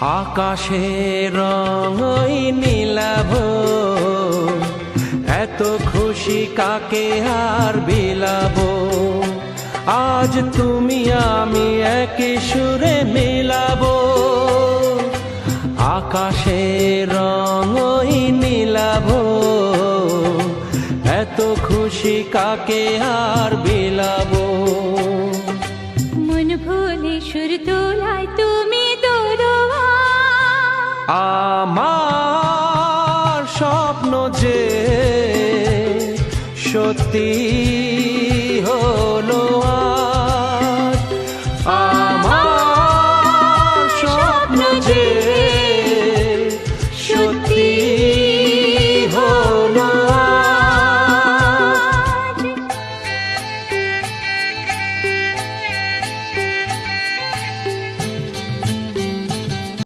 আকাশের রঙই নীলাভ, এত খুশি কাকে আর বিলাবো। আজ তুমি আমি একই সুরে মিলাবো। আকাশের রঙই নীলাভ, এত খুশি কাকে আর বিলাবো। মন ভুলে সুর তোলায় তুমি দোরোয়া, আমার স্বপ্ন যে সত্যি হলো আজ। আমার স্বপ্ন যে